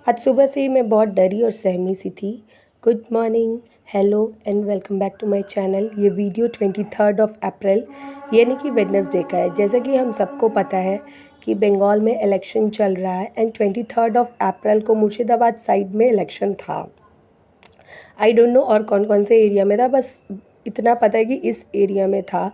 आज सुबह से ही मैं बहुत डरी और सहमी सी थी। Good morning, hello and welcome back to my channel. ये वीडियो 23 अप्रैल यानी कि वेडनेसडे का है। जैसा कि हम सबको पता है कि बंगाल में इलेक्शन चल रहा है एंड 23 अप्रैल को मुर्शिदाबाद साइड में इलेक्शन था। आई डोंट नो और कौन कौन से एरिया में था, बस इतना पता है कि इस एरिया में था।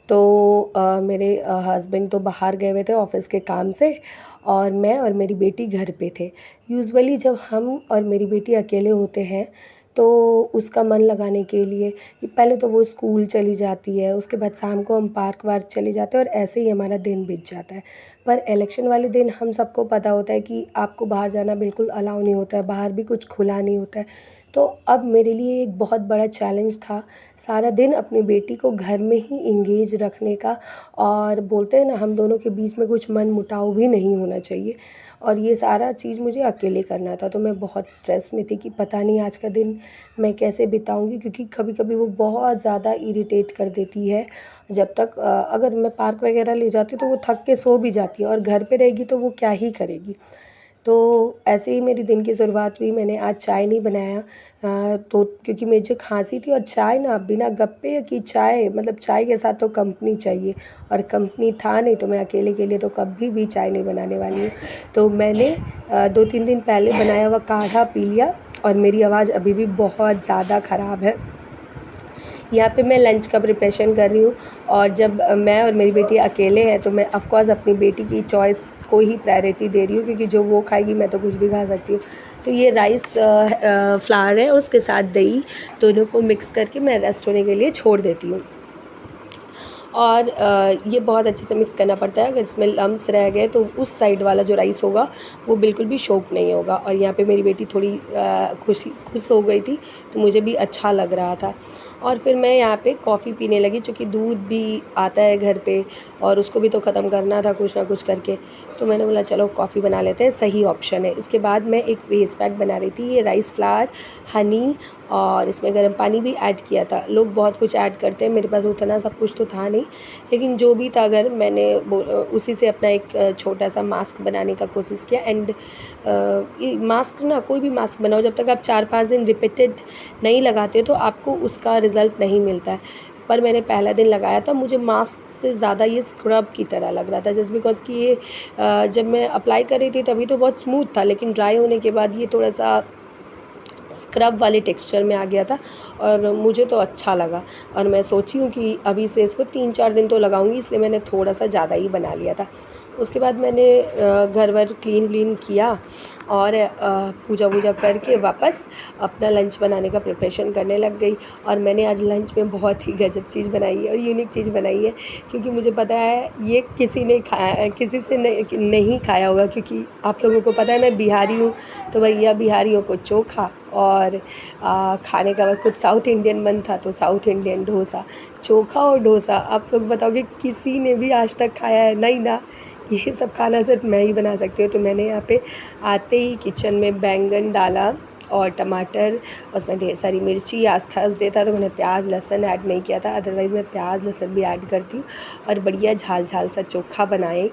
तो मेरे हस्बैंड तो बाहर गए हुए थे ऑफिस के काम से, और मैं और मेरी बेटी घर पे थे। यूजुअली जब हम और मेरी बेटी अकेले होते हैं तो उसका मन लगाने के लिए पहले तो वो स्कूल चली जाती है, उसके बाद शाम को हम पार्क वार्क चले जाते हैं और ऐसे ही हमारा दिन बीत जाता है। पर इलेक्शन वाले दिन हम सबको पता होता है कि आपको बाहर जाना बिल्कुल अलाउ नहीं होता है, बाहर भी कुछ खुला नहीं होता है। तो अब मेरे लिए एक बहुत बड़ा चैलेंज था सारा दिन अपनी बेटी को घर में ही इंगेज रखने का, और बोलते हैं ना हम दोनों के बीच में कुछ मन मुटाव भी नहीं होना चाहिए, और ये सारा चीज़ मुझे अकेले करना था। तो मैं बहुत स्ट्रेस में थी कि पता नहीं आज का दिन मैं कैसे बिताऊंगी, क्योंकि कभी कभी वो बहुत ज़्यादा इरिटेट कर देती है। जब तक अगर मैं पार्क वगैरह ले जाती हूँ तो वो थक के सो भी जाती है, और घर पे रहेगी तो वो क्या ही करेगी। तो ऐसे ही मेरी दिन की शुरुआत हुई। मैंने आज चाय नहीं बनाया, तो क्योंकि मुझे खांसी थी, और चाय ना बिना गप्पे की चाय, मतलब चाय के साथ तो कंपनी चाहिए, और कंपनी था नहीं तो मैं अकेले के लिए तो कभी भी चाय नहीं बनाने वाली हूँ। तो मैंने 2-3 दिन पहले बनाया हुआ काढ़ा पी लिया, और मेरी आवाज़ अभी भी बहुत ज़्यादा ख़राब है। यहाँ पे मैं लंच का प्रिपरेशन कर रही हूँ, और जब मैं और मेरी बेटी अकेले हैं तो मैं ऑफ़ कोर्स अपनी बेटी की चॉइस को ही प्रायोरिटी दे रही हूँ, क्योंकि जो वो खाएगी मैं तो कुछ भी खा सकती हूँ। तो ये राइस फ्लावर है, उसके साथ दही, दोनों को मिक्स करके मैं रेस्ट होने के लिए छोड़ देती हूँ। और ये बहुत अच्छे से मिक्स करना पड़ता है, अगर इसमें लम्स रह गए तो उस साइड वाला जो राइस होगा वो बिल्कुल भी शोक नहीं होगा। और यहाँ पे मेरी बेटी थोड़ी खुश हो गई थी, तो मुझे भी अच्छा लग रहा था। और फिर मैं यहाँ पे कॉफ़ी पीने लगी, चूँकि दूध भी आता है घर पे और उसको भी तो ख़त्म करना था कुछ ना कुछ करके। तो मैंने बोला चलो कॉफ़ी बना लेते हैं, सही ऑप्शन है। इसके बाद मैं एक फेस पैक बना रही थी। ये राइस फ्लावर, हनी और इसमें गर्म पानी भी ऐड किया था। लोग बहुत कुछ ऐड करते हैं, मेरे पास उतना सब कुछ तो था नहीं, लेकिन जो भी था, अगर मैंने उसी से अपना एक छोटा सा मास्क बनाने का कोशिश किया। एंड ये मास्क ना, कोई भी मास्क बनाओ, जब तक आप 4-5 दिन रिपीटेड नहीं लगाते तो आपको उसका रिज़ल्ट नहीं मिलता है। पर मैंने पहला दिन लगाया था, मुझे मास्क से ज़्यादा ये स्क्रब की तरह लग रहा था, जस्ट बिकॉज़ कि ये जब मैं अप्लाई कर रही थी तभी तो बहुत स्मूथ था, लेकिन ड्राई होने के बाद ये थोड़ा सा स्क्रब वाले टेक्सचर में आ गया था, और मुझे तो अच्छा लगा। और मैं सोची हूँ कि अभी से इसको 3-4 दिन तो लगाऊंगी, इसलिए मैंने थोड़ा सा ज़्यादा ही बना लिया था। उसके बाद मैंने घर वर क्लीन किया, और पूजा वूजा करके वापस अपना लंच बनाने का प्रिपरेशन करने लग गई। और मैंने आज लंच में बहुत ही गजब चीज़ बनाई है और यूनिक चीज़ बनाई है, क्योंकि मुझे पता है ये किसी ने खाया, किसी से नहीं खाया होगा, क्योंकि आप लोगों को पता है मैं बिहारी हूँ। तो भैया बिहारियों को चोखा, और खाने का कुछ साउथ इंडियन मन था तो साउथ इंडियन डोसा। चोखा और डोसा आप लोग बताओगे किसी ने भी आज तक खाया है? नहीं ना। ये सब खाना सिर्फ मैं ही बना सकती हूँ। तो मैंने यहाँ पे आते ही किचन में बैंगन डाला और टमाटर, उसमें ढेर सारी मिर्ची। आज थर्सडे था तो मैंने प्याज लहसुन ऐड नहीं किया था, अदरवाइज़ मैं प्याज लहसुन भी ऐड करती हूँ। और बढ़िया झाल झाल सा चोखा बनाए।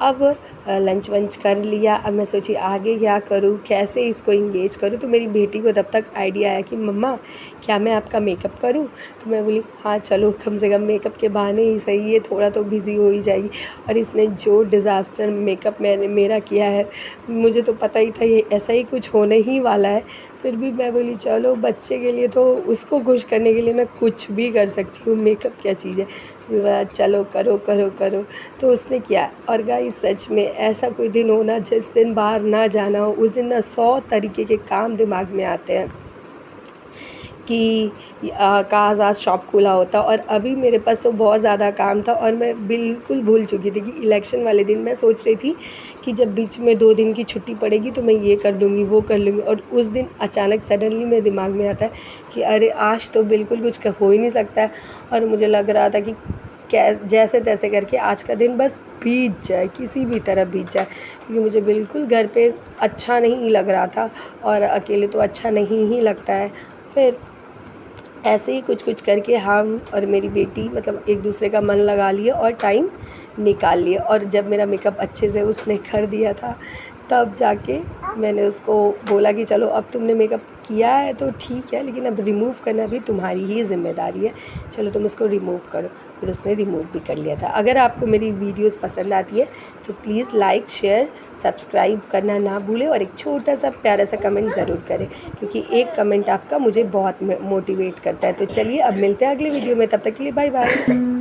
अब लंच वंच कर लिया। अब मैं सोची आगे क्या करूँ, कैसे इसको इंगेज करूँ। तो मेरी बेटी को तब तक आइडिया आया कि मम्मा क्या मैं आपका मेकअप करूँ। तो मैं बोली हाँ चलो, कम से कम मेकअप के बहाने ही सही है, थोड़ा तो बिज़ी हो ही जाएगी। और इसने जो डिज़ास्टर मेकअप मेरा किया है, मुझे तो पता ही था ये ऐसा ही कुछ होने ही वाला है। फिर भी मैं बोली चलो बच्चे के लिए, तो उसको खुश करने के लिए मैं कुछ भी कर सकती हूँ, मेकअप क्या चीज़ है। चलो करो करो करो। तो उसने किया। और गाइस सच में ऐसा कोई दिन हो ना जिस दिन बाहर ना जाना हो, उस दिन ना 100 तरीके के काम दिमाग में आते हैं कि काश आज शॉप खुला होता। और अभी मेरे पास तो बहुत ज़्यादा काम था, और मैं बिल्कुल भूल चुकी थी कि इलेक्शन वाले दिन मैं सोच रही थी कि जब बीच में 2 दिन की छुट्टी पड़ेगी तो मैं ये कर लूँगी वो कर लूँगी। और उस दिन अचानक सडनली मेरे दिमाग में आता है कि अरे आज तो बिल्कुल कुछ हो ही नहीं सकता है। और मुझे लग रहा था कि जैसे तैसे करके आज का दिन बस बीत जाए, किसी भी तरह बीत जाए, क्योंकि मुझे बिल्कुल घर पे अच्छा नहीं लग रहा था, और अकेले तो अच्छा नहीं ही लगता है। फिर ऐसे ही कुछ कुछ करके हम और मेरी बेटी मतलब एक दूसरे का मन लगा लिए और टाइम निकाल लिए। और जब मेरा मेकअप अच्छे से उसने कर दिया था तब जाके मैंने उसको बोला कि चलो अब तुमने मेकअप किया है तो ठीक है, लेकिन अब रिमूव करना भी तुम्हारी ही ज़िम्मेदारी है, चलो तुम उसको रिमूव करो। फिर उसने रिमूव भी कर लिया था। अगर आपको मेरी वीडियोस पसंद आती है तो प्लीज़ लाइक, शेयर, सब्सक्राइब करना ना भूलें और एक छोटा सा प्यारा सा कमेंट ज़रूर करें, क्योंकि एक कमेंट आपका मुझे बहुत मोटिवेट करता है। तो चलिए अब मिलते हैं अगले वीडियो में, तब तक के लिए बाय बाय।